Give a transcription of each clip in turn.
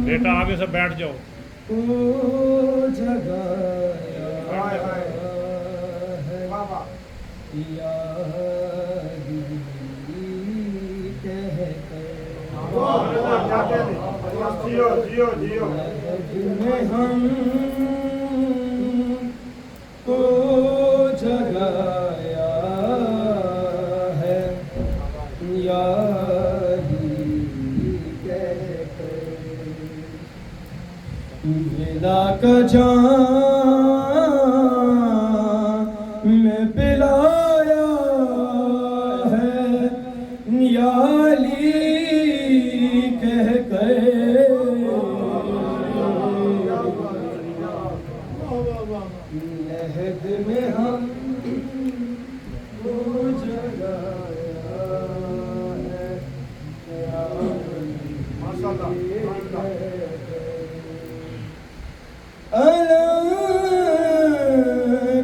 बेटा आगे से बैठ जाओ। को जगाया है में हम को जगाया है यारी कहकर विदा का जाम में पिलाया है याली कह लहद में हम को जगाया है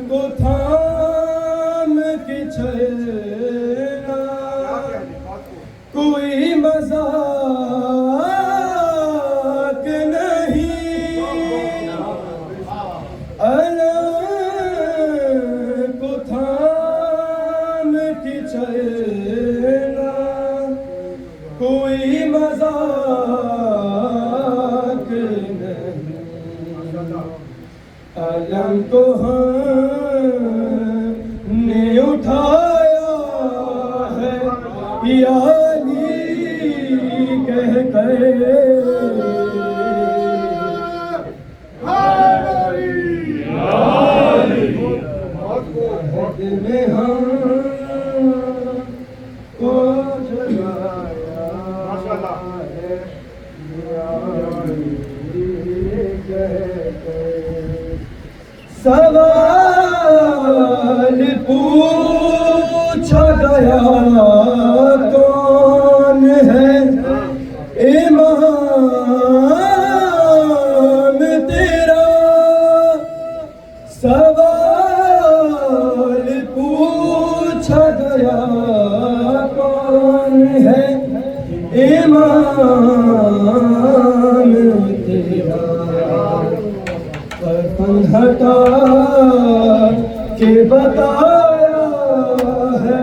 को थाम के चलना कोई मजाक नहीं को थाम के चलना कोई मजाक नहीं अलम को हमने उठाया है यानी कह कर में हम को जगाया है सवाल पूछा गया कौन है इमाम तेरा सवाल पूछा गया कौन है इमाम तेरा हटा के बताया है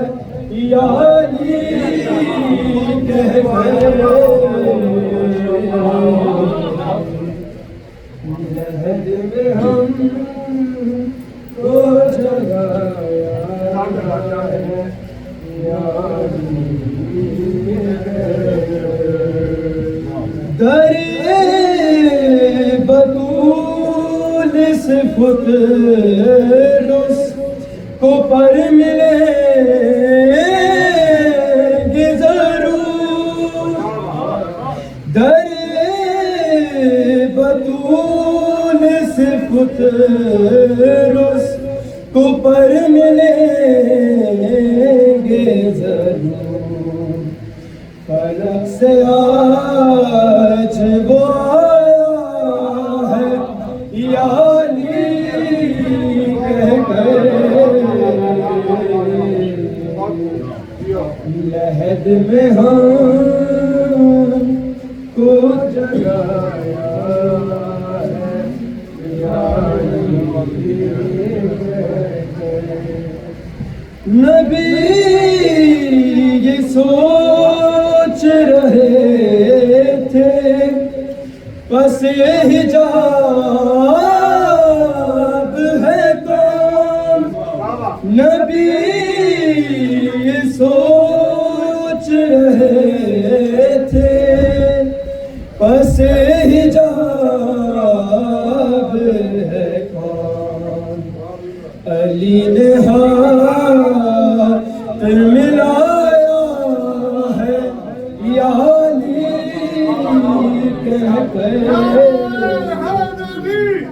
यानी कह लहद में हम को जगाया है यानी दरे बतूल से फुतरुस को पर मिलेंगे जरूर दरे बतूल से फुतरुस को पर मिलेंगे जरूर फलक से आज वो आया है यानी कह लहद में हम को जगाया है यानी नबी ये सोच रहे थे बस हिजाब है कौन नबी ये सोच रहे थे बस हिजाब है कौन अली ने हाथ मिलाया है यानी कह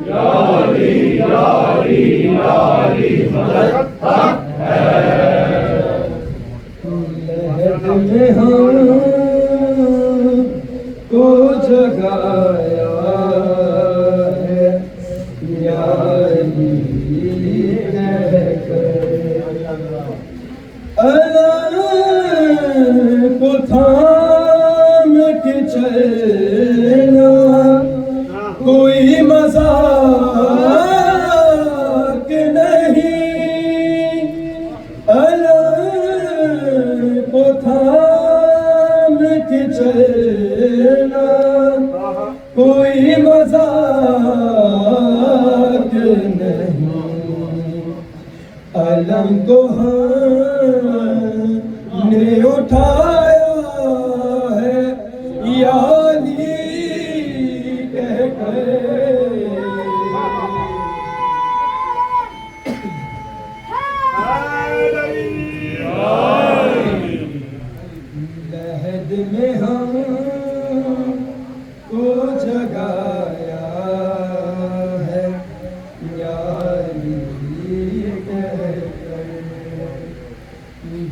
यारी यारी यारी लहद में हम को जगाया है यारी को थाम के चलना کوئی مذاق نہیں، علم کو ہم نے اٹھایا ہے یا علی کہہ کر، لحد میں ہم کو جگایا ہے یا علی کہہ کر،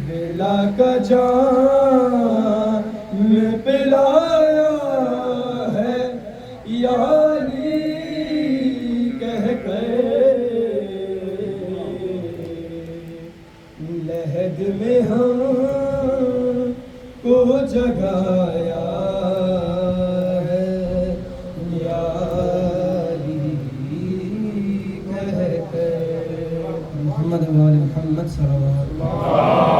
بلا کا جام میں پلایا ہے یا علی کہہ کر، لحد میں ہم کو جگایا ہے یا علی کہہ کر، محمد و آل محمد صلی اللہ علیہ وسلم۔